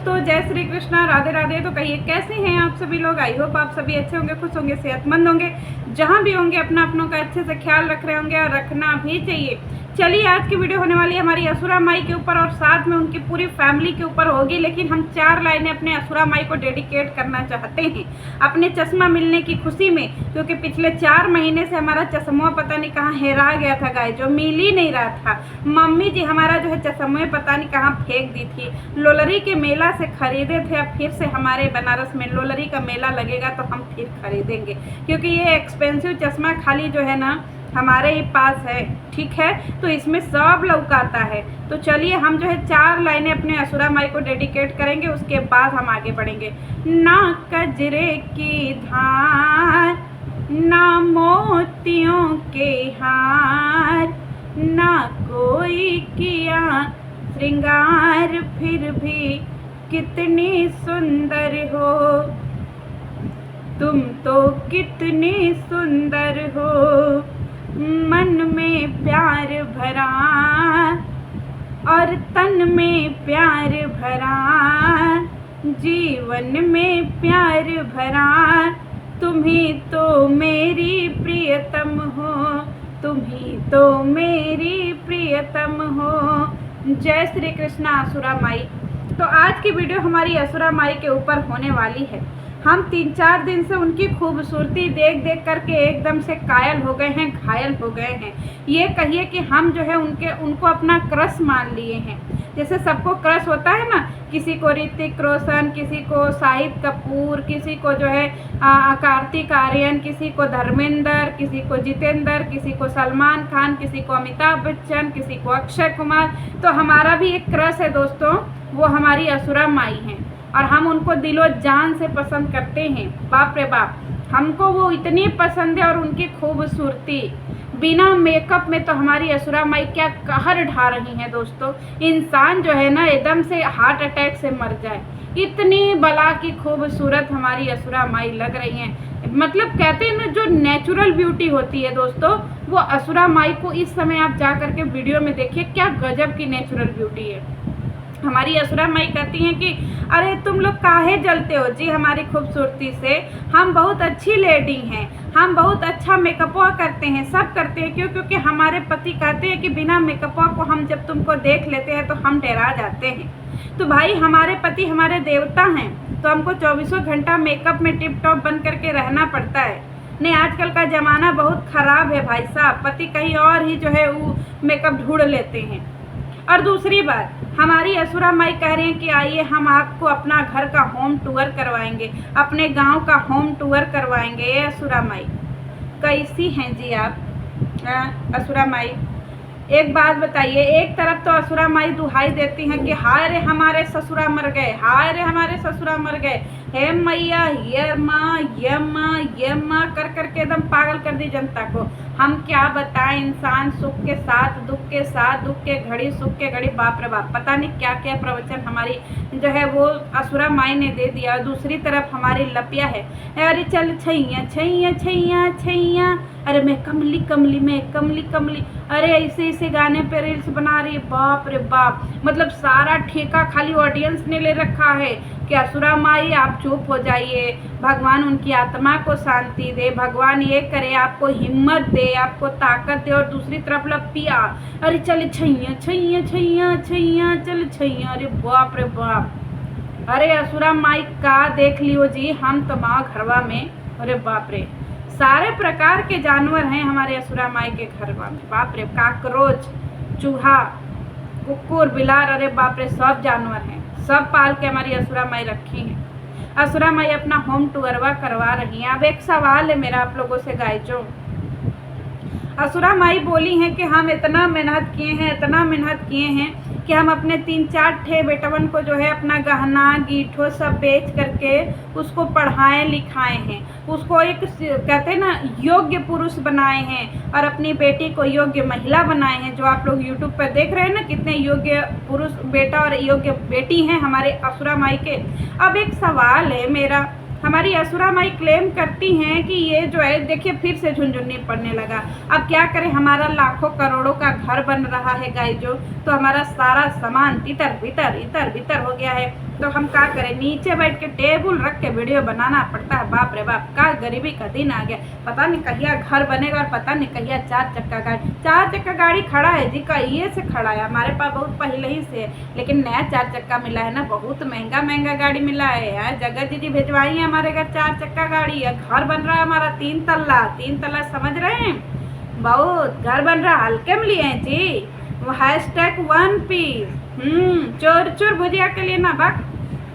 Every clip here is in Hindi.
दोस्तों, जय श्री कृष्णा, राधे राधे। तो कहिए कैसे हैं आप सभी लोग। आई होप आप सभी अच्छे होंगे, खुश होंगे, सेहतमंद होंगे, जहां भी होंगे अपना अपनों का अच्छे से ख्याल रख रहे होंगे और रखना भी चाहिए। चलिए, आज की वीडियो होने वाली है हमारी असुरा माई के ऊपर और साथ में उनकी पूरी फैमिली के ऊपर होगी। लेकिन हम 4 लाइनें अपने असुरा माई को डेडिकेट करना चाहते हैं अपने चश्मा मिलने की खुशी में, क्योंकि पिछले 4 महीने से हमारा चश्मा पता नहीं कहाँ हेरा गया था गाय, जो मिल ही नहीं रहा था। मम्मी जी हमारा जो है चश्मे पता नहीं कहाँ फेंक दी थी। लोलरी के मेला से खरीदे थे, अब फिर से हमारे बनारस में लोलरी का मेला लगेगा तो हम फिर खरीदेंगे, क्योंकि ये एक्सपेंसिव चश्मा खाली जो है ना हमारे ही पास है। ठीक है, तो इसमें सब लौकाता है। तो चलिए, हम जो है 4 लाइनें अपने असुरा माई को डेडिकेट करेंगे, उसके बाद हम आगे बढ़ेंगे। ना कजरे की धार, ना मोतियों के हार, ना कोई किया श्रृंगार, फिर भी कितनी सुंदर हो तुम, तो कितनी सुंदर हो। मन में प्यार भरा और तन में प्यार भरा, जीवन में प्यार भरा, तुम्ही तो मेरी प्रियतम हो, तुम्ही तो मेरी प्रियतम हो। जय श्री कृष्णा असुरा माई। तो आज की वीडियो हमारी असुरा माई के ऊपर होने वाली है। हम 3-4 दिन से उनकी खूबसूरती देख देख करके एकदम से कायल हो गए हैं, घायल हो गए हैं। ये कहिए कि हम जो है उनको अपना क्रश मान लिए हैं। जैसे सबको क्रश होता है ना, किसी को ऋतिक रोशन, किसी को शाहिद कपूर, किसी को जो है कार्तिक आर्यन, किसी को धर्मेंद्र, किसी को जितेंद्र, किसी को सलमान खान, किसी को अमिताभ बच्चन, किसी को अक्षय कुमार। तो हमारा भी एक क्रश है दोस्तों, वो हमारी असुरा माई हैं और हम उनको दिलो जान से पसंद करते हैं। बाप रे बाप, हमको वो इतनी पसंद है और उनकी खूबसूरती बिना मेकअप में तो हमारी असुरा माई क्या कहर ढा रही हैं दोस्तों। इंसान जो है ना एकदम से हार्ट अटैक से मर जाए, इतनी बला की खूबसूरत हमारी असुरा माई लग रही हैं। मतलब कहते हैं ना, जो नेचुरल ब्यूटी होती है दोस्तों, वो असुरा माई को इस समय आप जा करके वीडियो में देखिए, क्या गजब की नेचुरल ब्यूटी है। हमारी असुरा माई कहती हैं कि अरे तुम लोग काहे जलते हो जी हमारी खूबसूरती से, हम बहुत अच्छी लेडी हैं, हम बहुत अच्छा मेकअप करते हैं, सब करते हैं। क्यों? क्योंकि हमारे पति कहते हैं कि बिना मेकअप को हम जब तुमको देख लेते हैं तो हम डरा जाते हैं। तो भाई, हमारे पति हमारे देवता हैं, तो हमको 24 घंटा मेकअप में टिप टॉप बन करके रहना पड़ता है। नहीं, आजकल का ज़माना बहुत ख़राब है भाई साहब, पति कहीं और ही जो है वो मेकअप ढूंढ लेते हैं। और दूसरी बात, हमारी असुरा माई कह रही हैं कि आइए हम आपको अपना घर का होम टूर करवाएंगे, अपने गांव का होम टूर करवाएंगे। ये असुरा माई कैसी हैं जी आप? असुरा माई, एक बात बताइए, एक तरफ तो असुरा माई दुहाई देती हैं कि हाय रे हमारे ससुरा मर गए, हाय रे हमारे ससुरा मर गए, हे मैया, ये माँ, ये माँ, ये माँ कर करके एकदम पागल कर दी जनता को। हम क्या बताएं, इंसान सुख के साथ दुख के साथ, दुख के घड़ी सुख के घड़ी, बाप रे बाप, पता नहीं क्या क्या प्रवचन हमारी जो है वो असुरा माई ने दे दिया। और दूसरी तरफ हमारी लपिया है, अरे चल छैया छैया छैया छैया, अरे मैं कमली कमली, मैं कमली कमली, अरे ऐसे ऐसे गाने पे रील्स बना रही है। बाप रे बाप, मतलब सारा ठेका खाली ऑडियंस ने ले रखा है कि असुरा माई आप चुप हो जाइए, भगवान उनकी आत्मा को शांति दे, भगवान ये करे, आपको हिम्मत दे, आपको ताकत दे। और दूसरी तरफ लपिया, अरे चल छैया छैया छैया छैया, चल छैया, अरे बाप रे बाप। अरे असुरा माई का देख लियो जी, हम तो माँ घरवा में, अरे बाप रे, सारे प्रकार के जानवर हैं हमारे असुरा माई के घरवा में। बाप रे, काकरोच, चूहा, कुकुर, बिलार, अरे बाप रे, सब जानवर हैं, सब पाल के हमारी असुरा माई रखी हैं। असुरा माई अपना होम टूरवा करवा रही हैं। अब एक सवाल है मेरा आप लोगों से गाइजों, असुरा माई बोली हैं कि हम इतना मेहनत किए हैं, इतना मेहनत किए हैं कि हम अपने 3-4 ठे बेटवन को जो है अपना गहना गीठो सब बेच करके उसको पढ़ाए लिखाए हैं, उसको एक कहते हैं ना योग्य पुरुष बनाए हैं और अपनी बेटी को योग्य महिला बनाए हैं। जो आप लोग यूट्यूब पर देख रहे हैं ना, कितने योग्य पुरुष बेटा और योग्य बेटी हैं हमारे असुरा माई के। अब एक सवाल है मेरा हमारी असुरा माई क्लेम करती हैं कि ये जो है देखिए फिर से झुनझुन्नी पड़ने लगा। अब क्या करें, हमारा लाखों करोड़ों का घर बन रहा है गाइस जो, तो हमारा सारा सामान तितर बितर इतर बितर हो गया है। तो हम क्या करें, नीचे बैठ के टेबल रख के वीडियो बनाना पड़ता है। बाप रे बाप, का गरीबी का दिन आ गया। पता नहीं कहिया घर बनेगा और पता नहीं कहिया 4 चक्का गाड़ी। 4 चक्का गाड़ी खड़ा है जी, कहिए से खड़ा है, हमारे पास बहुत पहले ही से है, लेकिन नया 4 चक्का मिला है ना, बहुत महंगा महंगा गाड़ी मिला है यार। जगत जी भिजवाई है हमारे घर 4 चक्का गाड़ी है। घर बन रहा है हमारा 3 तल्ला, 3 तल्ला समझ रहे हैं, बहुत घर बन रहा। हल्के में लिए हैं जी, वो #1 पीस। चोर चोर भुजिया के लिए ना बक,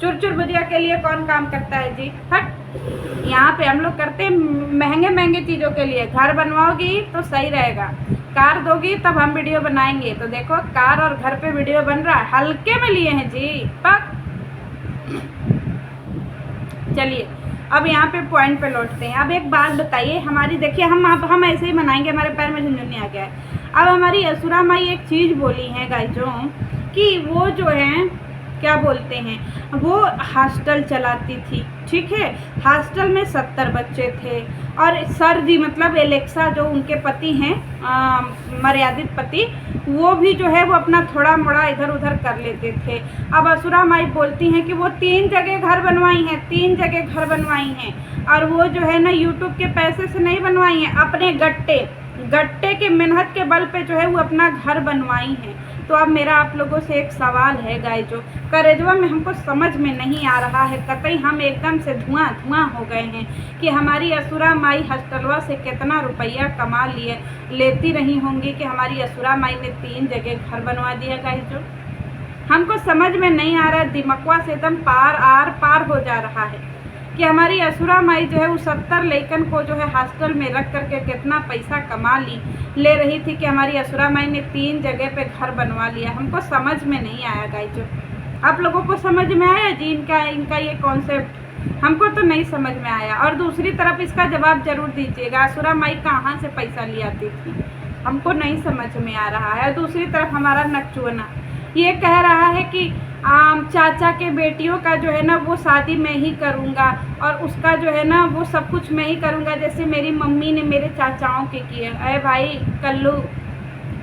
चुर चुर भुजिया के लिए कौन काम करता है जी, हट। यहाँ पे हम लोग करते हैं महंगे महंगे चीज़ों के लिए। घर बनवाओगी तो सही रहेगा, कार दोगी तब हम वीडियो बनाएंगे। तो देखो कार और घर पे वीडियो बन रहा है, हल्के में लिए हैं जी पक। चलिए अब यहाँ पे पॉइंट पे लौटते हैं। अब एक बात बताइए हमारी, देखिए हम ऐसे ही मनाएंगे, हमारे पैर में झुनझुन्नी आ गया है। अब हमारी असुरा माई एक चीज़ बोली है गाइजों कि वो जो है क्या बोलते हैं, वो हॉस्टल चलाती थी, ठीक है। हॉस्टल में 70 बच्चे थे और सर जी मतलब एलेक्सा जो उनके पति हैं, मर्यादित पति, वो भी जो है वो अपना थोड़ा मोड़ा इधर उधर कर लेते थे। अब असुरा माई बोलती हैं कि वो 3 जगह घर बनवाई हैं, 3 जगह घर बनवाई हैं, और वो जो है ना यूट्यूब के पैसे से नहीं बनवाई हैं, अपने गट्टे के मेहनत के बल पे जो है वो अपना घर बनवाई हैं। तो अब मेरा आप लोगों से एक सवाल है गाइस, जो करेजवा में हमको समझ में नहीं आ रहा है, कतई हम एकदम से धुआं हो गए हैं कि हमारी असुरा माई हॉस्टलवा से कितना रुपया कमा लेती रही होंगी कि हमारी असुरा माई ने 3 जगह घर बनवा दिया गाइस। जो हमको समझ में नहीं आ रहा है, दिमागवा से एकदम आर पार हो जा रहा है कि हमारी असुरा माई जो है वो 70 लड़कन को जो है हॉस्टल में रख करके कितना पैसा कमा ले रही थी कि हमारी असुरा माई ने 3 जगह पे घर बनवा लिया। हमको समझ में नहीं आया गाइस। जो आप लोगों को समझ में आया जी इनका ये कॉन्सेप्ट? हमको तो नहीं समझ में आया। और दूसरी तरफ इसका जवाब जरूर दीजिएगा, असुरा माई कहाँ से पैसा ले आती थी, हमको नहीं समझ में आ रहा है। दूसरी तरफ हमारा नकचुअना ये कह रहा है कि चाचा के बेटियों का जो है ना वो शादी मैं ही करूँगा और उसका जो है ना वो सब कुछ मैं ही करूँगा, जैसे मेरी मम्मी ने मेरे चाचाओं के किए। अरे भाई कल्लू,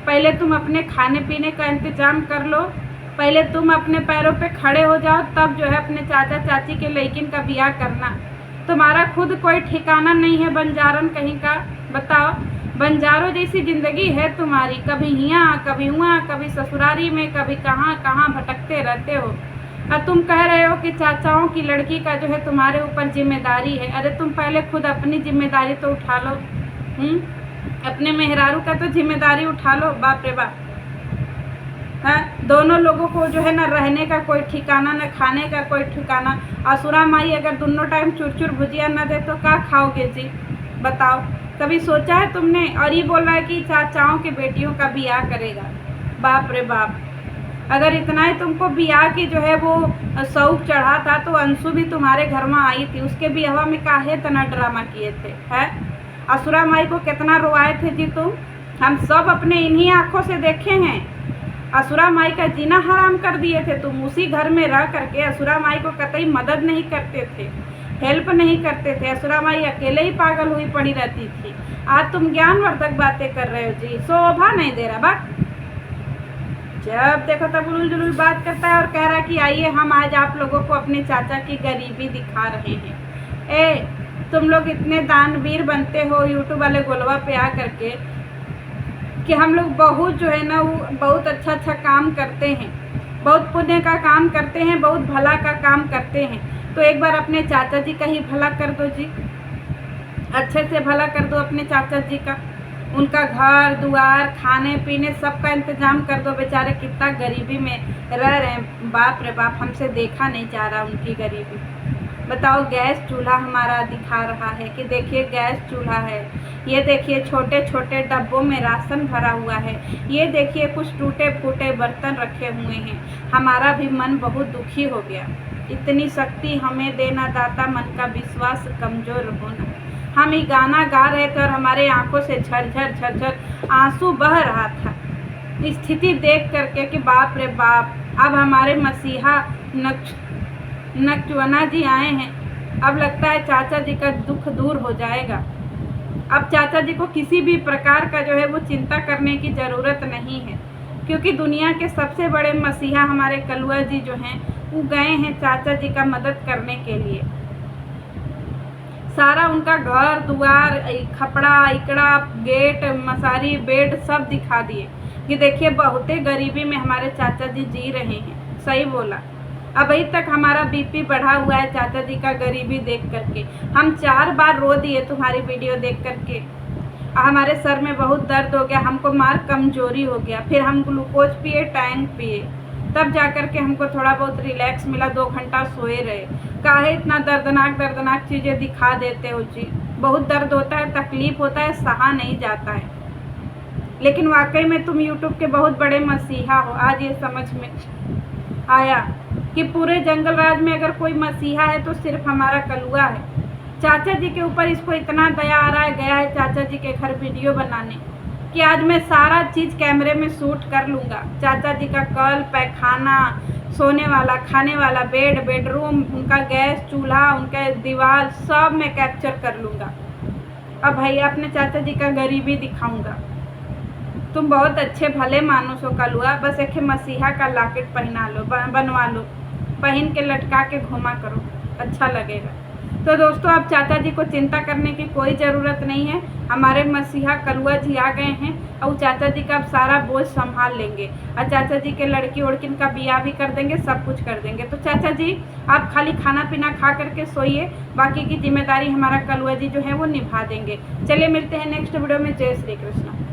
पहले तुम अपने खाने पीने का इंतज़ाम कर लो, पहले तुम अपने पैरों पे खड़े हो जाओ, तब जो है अपने चाचा चाची के लड़किन का ब्याह करना। तुम्हारा खुद कोई ठिकाना नहीं है, बंजारन कहीं का। बताओ, बंजारों जैसी ज़िंदगी है तुम्हारी, कभी यहाँ कभी वहाँ, कभी ससुरारी में, कभी कहाँ कहाँ भटकते रहते हो। और तुम कह रहे हो कि चाचाओं की लड़की का जो है तुम्हारे ऊपर जिम्मेदारी है। अरे तुम पहले खुद अपनी जिम्मेदारी तो उठा लो, अपने मेहरारू का तो जिम्मेदारी उठा लो। बाप रे बाप, हाँ, दोनों लोगों को जो है ना रहने का कोई ठिकाना, न खाने का कोई ठिकाना। असुरा माई अगर दोनों टाइम चुर भुजिया न दे तो क्या खाओगे जी, बताओ, कभी सोचा है तुमने? और ये बोल रहा है कि चाचाओं की बेटियों का ब्याह करेगा। बाप रे बाप, अगर इतना ही तुमको ब्याह की जो है वो शौक चढ़ा था तो अंशु भी तुम्हारे घर में आई थी, उसके ब्याह में काहे तना ड्रामा किए थे, है? असुरा माई को कितना रोआए थे जी तुम, हम सब अपने इन्हीं आँखों से देखे हैं। असुरा माई का जीना हराम कर दिए थे तुम, उसी घर में रह करके असुरा माई को कतई मदद नहीं करते थे, हेल्प नहीं करते थे। असुरा माई अकेले ही पागल हुई पड़ी रहती थी। आज तुम ज्ञानवर्धक बातें कर रहे हो जी, शोभा नहीं दे रहा। बात जब देखो तब उलूल जुलूल बात करता है और कह रहा है कि आइए हम आज आप लोगों को अपने चाचा की गरीबी दिखा रहे हैं। तुम लोग इतने दानवीर बनते हो यूट्यूब वाले गोलवा पे आ करके कि हम लोग बहुत जो है ना वो बहुत अच्छा काम करते हैं, बहुत पुण्य का काम करते हैं, बहुत भला का काम करते हैं। तो एक बार अपने चाचा जी का ही भला कर दो जी, अच्छे से भला कर दो अपने चाचा जी का। उनका घर दुआर खाने पीने सब का इंतजाम कर दो। बेचारे कितना गरीबी में रह रहे हैं, बाप रे बाप, हमसे देखा नहीं जा रहा उनकी गरीबी। बताओ, गैस चूल्हा हमारा दिखा रहा है कि देखिए गैस चूल्हा है, ये देखिए छोटे छोटे डब्बों में राशन भरा हुआ है, ये देखिए कुछ टूटे फूटे बर्तन रखे हुए हैं। हमारा भी मन बहुत दुखी हो गया। इतनी शक्ति हमें देना दाता, मन का विश्वास कमज़ोर होना। हम ये गाना गा रहे थे और हमारे आंखों से झरझर आंसू बह रहा था स्थिति देख करके कि बाप रे बाप, अब हमारे मसीहा नकचुअना जी आए हैं अब लगता है चाचा जी का दुख दूर हो जाएगा। अब चाचा जी को किसी भी प्रकार का जो है वो चिंता करने की ज़रूरत नहीं है, क्योंकि दुनिया के सबसे बड़े मसीहा हमारे कलुआ जी जो हैं वो गए हैं चाचा जी का मदद करने के लिए। सारा उनका घर दुआर, खपड़ा इकड़ा, गेट मसारी बेड सब दिखा दिए कि देखिए बहुते गरीबी में हमारे चाचा जी जी रहे हैं। सही बोला। अभी तक हमारा बीपी बढ़ा हुआ है चाचा जी का गरीबी देख करके। हम 4 बार रो दिए तुम्हारी वीडियो देख करके। हमारे सर में बहुत दर्द हो गया, हमको मार कमजोरी हो गया, फिर हम ग्लूकोज पिए, टैंक पिए, तब जा कर के हमको थोड़ा बहुत रिलैक्स मिला। 2 घंटा सोए रहे। काहे इतना दर्दनाक चीज़ें दिखा देते हो जी। बहुत दर्द होता है, तकलीफ होता है, सहा नहीं जाता है। लेकिन वाकई में तुम यूट्यूब के बहुत बड़े मसीहा हो। आज ये समझ में आया कि पूरे जंगल राज में अगर कोई मसीहा है तो सिर्फ हमारा कलुआ है। चाचा जी के ऊपर इसको इतना दया आ रहा है, गया है चाचा जी के घर वीडियो बनाने कि आज मैं सारा चीज़ कैमरे में शूट कर लूँगा। चाचा जी का कल, पैखाना, सोने वाला, खाने वाला बेड, बेडरूम, उनका गैस चूल्हा, उनका दीवार सब मैं कैप्चर कर लूँगा। अब भैया अपने चाचा जी का गरीबी दिखाऊँगा। तुम बहुत अच्छे भले मानुस हो कलुआ, बस एक मसीहा का लॉकेट पहना लो, बनवा लो, पहन के लटका के घुमा करो, अच्छा लगेगा। तो दोस्तों अब चाचा जी को चिंता करने की कोई ज़रूरत नहीं है। हमारे मसीहा कलुआ जी आ गए हैं और चाचा जी का अब सारा बोझ संभाल लेंगे और चाचा जी के लड़की उड़किन का बियाह भी कर देंगे, सब कुछ कर देंगे। तो चाचा जी आप खाली खाना पीना खा करके सोइए, बाकी की जिम्मेदारी हमारा कलुआ जी जो है वो निभा देंगे। चलिए मिलते हैं नेक्स्ट वीडियो में। जय श्री कृष्ण।